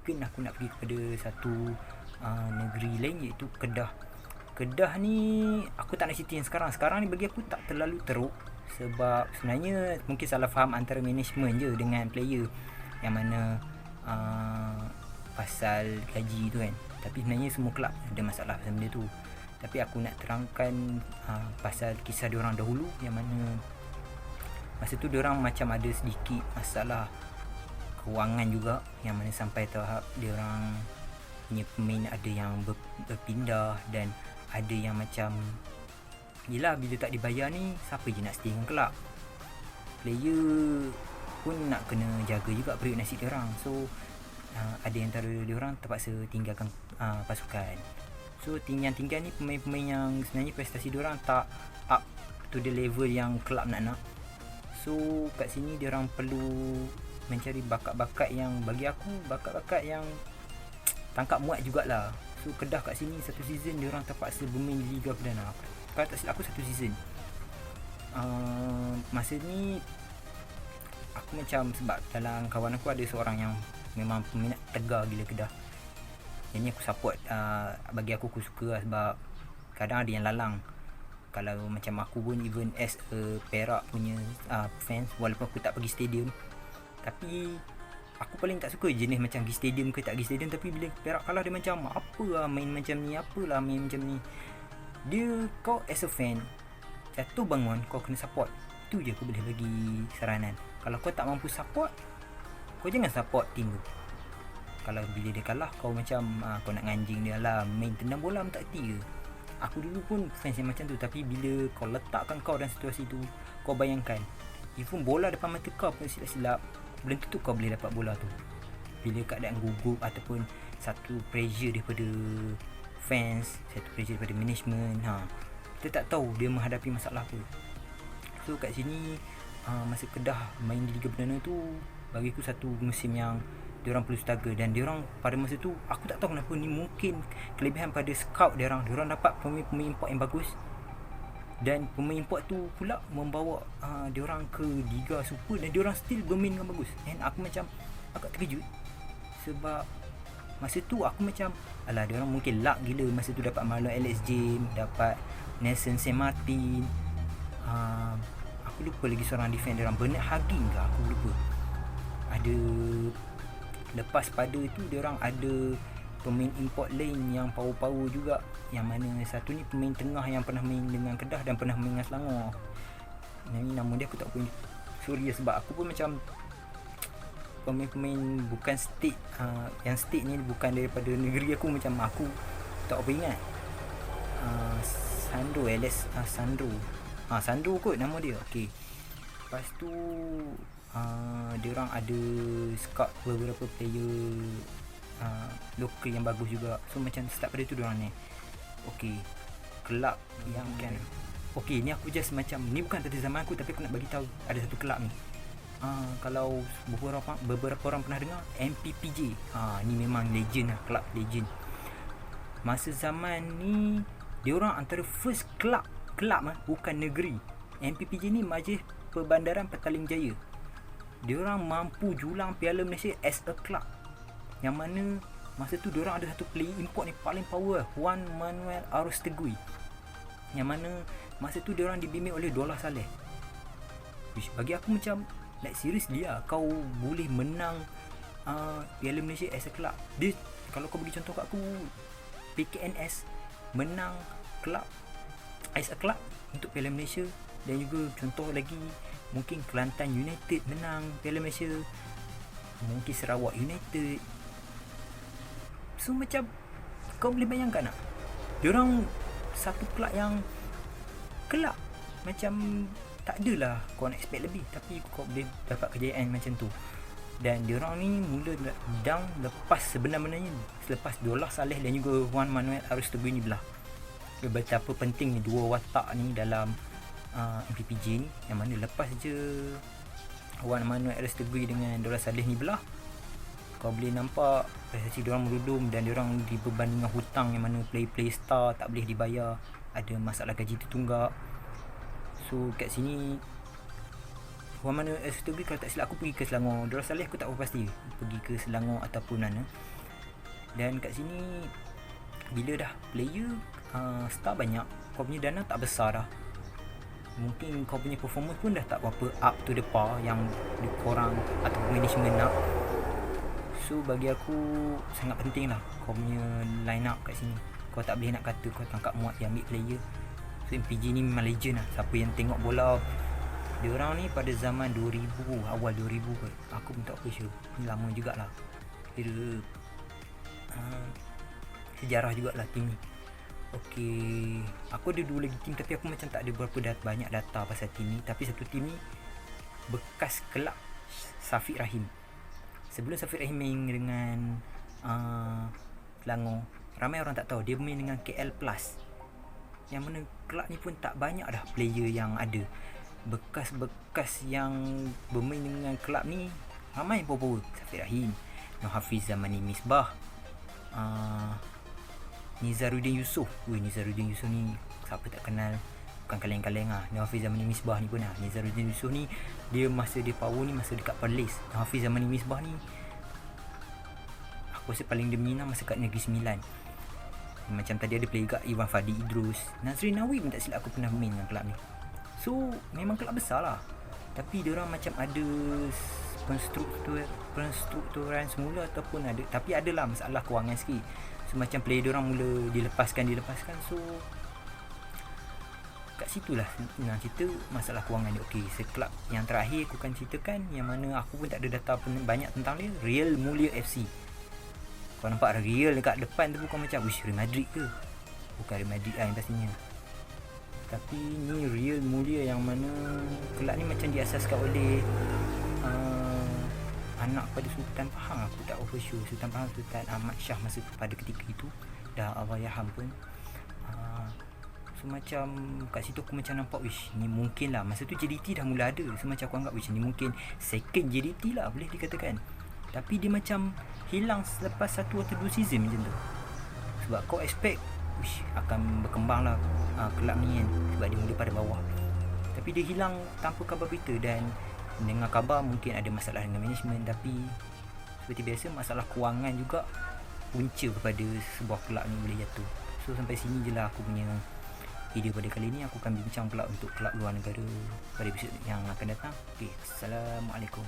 mungkin aku nak pergi kepada satu negeri lain, iaitu Kedah. Kedah ni aku tak nak cerita yang sekarang ni bagi aku tak terlalu teruk, sebab sebenarnya mungkin salah faham antara management je dengan player, yang mana pasal gaji tu kan. Tapi sebenarnya semua kelab ada masalah pasal benda tu. Tapi aku nak terangkan pasal kisah diorang dahulu, yang mana masa tu diorang macam ada sedikit masalah kewangan juga, yang mana sampai tahap diorang punya pemain ada yang berpindah, dan ada yang macam yelah, bila tak dibayar ni siapa je nak stay dengan kelab. Player pun nak kena jaga juga periuk nasib diorang. So ada yang antara diorang terpaksa tinggalkan pasukan. So yang tinggal ni pemain-pemain yang sebenarnya prestasi diorang tak up to the level yang kelab nak. So kat sini diorang perlu mencari bakat-bakat yang bagi aku bakat-bakat yang tangkap muat jugalah. So Kedah kat sini satu season diorang terpaksa bermain di Liga Perdana. Kalau tak silap aku satu season. Masa ni aku macam, sebab dalam kawan aku ada seorang yang memang peminat tegar gila Kedah. Yang ni aku support. Bagi aku suka lah, sebab kadang ada yang lalang. Kalau macam aku pun, even as a Perak punya fans, walaupun aku tak pergi stadium, tapi aku paling tak suka jenis macam pergi stadium ke tak pergi stadium. Tapi bila Perak kalah, dia macam apalah main macam ni, apalah main macam ni. Dia, kau as a fan, jatuh bangun kau kena support. Itu je aku boleh bagi saranan. Kalau kau tak mampu support, kau jangan support team tu. Kalau bila dia kalah, kau macam kau nak nganjing dia lah, main tendang bola tak erti ke. Aku dulu pun fans yang macam tu. Tapi bila kau letakkan kau dalam situasi tu, kau bayangkan, even bola depan mata kau pun silap-silap, belum tentu kau boleh dapat bola tu. Bila keadaan gugup ataupun satu pressure daripada fans, satu pressure daripada management, kita tak tahu dia menghadapi masalah apa. So kat sini masa Kedah main di Liga Perdana tu, bagi aku satu musim yang diorang perlu struggle. Dan diorang pada masa tu, aku tak tahu kenapa, ni mungkin kelebihan pada scout diorang dapat pemain-pemain import yang bagus. Dan pemain import tu pula membawa diorang ke Liga Super, dan diorang still bermain dengan bagus. And aku macam agak terkejut, sebab masa tu aku macam, alah diorang mungkin luck gila masa tu dapat Marlon Alex James, dapat Nelson Saint Martin, aku lupa lagi seorang defender diorang, Bernard Hagin ke aku lupa. Ada, lepas pada tu diorang ada pemain import lain yang power-power juga, yang mana satu ni pemain tengah yang pernah main dengan Kedah dan pernah main dengan Selangor. Ni nama dia aku tak tahu. Sorry sebab aku pun macam pemain-pemain bukan state, yang state ni bukan daripada negeri aku, macam aku tak apa ingat. Sandro Alex, Sandro kot nama dia. Okey. Lepas tu diorang ada scout beberapa player lokal yang bagus juga. So macam start pada tu diorang ni, okey, kelab yang kan, okey, ni aku just macam, ni bukan tadi zaman aku, tapi aku nak bagi tahu ada satu kelab ni. Kalau beberapa orang pernah dengar MPPJ, ni memang legend lah, kelab legend. Masa zaman ni diorang antara first kelab bukan negeri. MPPJ ni Majlis Perbandaran Petaling Jaya. Diorang mampu julang Piala Malaysia as a club, yang mana masa tu diorang ada satu player import ni paling power, Juan Manuel Arostegui, yang mana masa tu diorang dibimbing oleh Dola Saleh. Which bagi aku macam, like seriously lah, kau boleh menang Piala Malaysia as a club. Dia, kalau kau bagi contoh kat aku, PKNS menang club as a club untuk Piala Malaysia. Dan juga contoh lagi, mungkin Kelantan United menang Piala Malaysia, mungkin Sarawak United. So macam kau boleh bayangkan tak, diorang satu kelab yang kelab macam tak adalah kau nak expect lebih, tapi kau boleh dapat kejayaan macam tu. Dan diorang ni mula down lepas, sebenarnya selepas Dola Saleh dan juga Juan Manuel Arostegui ni belah. Betapa pentingnya dua watak ni dalam MPPJ ni, yang mana lepas je Juan Manuel Arostegui dengan Dola Saleh ni belah, kau boleh nampak prestasi diorang merudum, dan diorang dibeban dengan hutang, yang mana play star tak boleh dibayar, ada masalah gaji tertunggak. So kat sini Orang mana STB kalau tak silap aku pergi ke Selangor. Darussalim aku tak pasti pergi ke Selangor ataupun mana. Dan kat sini bila dah player star banyak, kau punya dana tak besar dah, mungkin kau punya performance pun dah tak berapa up to the par yang korang atau management nak. So bagi aku sangat penting lah kau punya line up kat sini. Kau tak boleh nak kata kau tangkap muat dia ambil player. So MPG ni memang legend lah. Siapa yang tengok bola diorang ni pada zaman 2000, awal 2000 kot, aku pun tak apa sure, ni lama jugalah, kira sejarah jugalah tim ni. Okay, aku ada 2 lagi tim tapi aku macam tak ada berapa banyak data pasal tim ni. Tapi satu tim ni bekas kelab Safiq Rahim. Sebelum Safiq Rahim main dengan Selangor, ramai orang tak tahu dia main dengan KL Plus, yang mana kelab ni pun tak banyak dah player yang ada. Bekas-bekas yang bermain dengan kelab ni ramai power. Safiq Rahim, Noh Hafiz Zamani Misbah, Nizaruddin Yusof. Nizaruddin Yusof ni siapa tak kenal, bukan kaleng-kaleng lah. Noh Hafiz Zamani Misbah ni pun lah. Nizaruddin Yusof ni dia masa dia power ni masa dekat Perlis. Noh Hafiz Zamani Misbah ni aku rasa paling dia menyenang masa kat Negeri Sembilan. Macam tadi ada player kat Iwan Fadi Idrus, Nazrin Nawi pun tak silap aku pernah main dengan kelab ni. So memang kelab besar lah, tapi diorang macam ada penstrukturan semula ataupun ada, tapi adalah masalah kewangan sikit. So macam player diorang mula dilepaskan. So kat situlah nak cerita masalah kewangan dia. Okey, sekelab yang terakhir aku akan ceritakan, yang mana aku pun tak ada data banyak tentang dia, Real Mulia FC. Kau nampak Real dekat depan tu bukan macam Real Madrid ke? Bukan Real Madrid lah yang pastinya. Tapi ni Real Mulia, yang mana kelab ni macam diasaskan oleh anak pada Sultan Pahang. Aku tak over sure, Sultan Pahang, Sultan Ahmad Shah masa pada ketika itu, dah Allahyarham pun. So macam kat situ aku macam nampak, wish ni mungkin lah, masa tu JDT dah mula ada. So macam aku anggap wish ni mungkin second JDT lah boleh dikatakan. Tapi dia macam hilang selepas 1 atau 2 season macam tu. Sebab kau expect wish akan berkembang lah kelab ni kan, sebab dia mula pada bawah. Tapi dia hilang tanpa kabar berita, dan dengar kabar mungkin ada masalah dengan management. Tapi seperti biasa, masalah kewangan juga punca kepada sebuah kelab ni boleh jatuh. So sampai sini je lah aku punya video pada kali ni. Aku akan bincang pula untuk kelab luar negara pada episod yang akan datang. Okay, Assalamualaikum.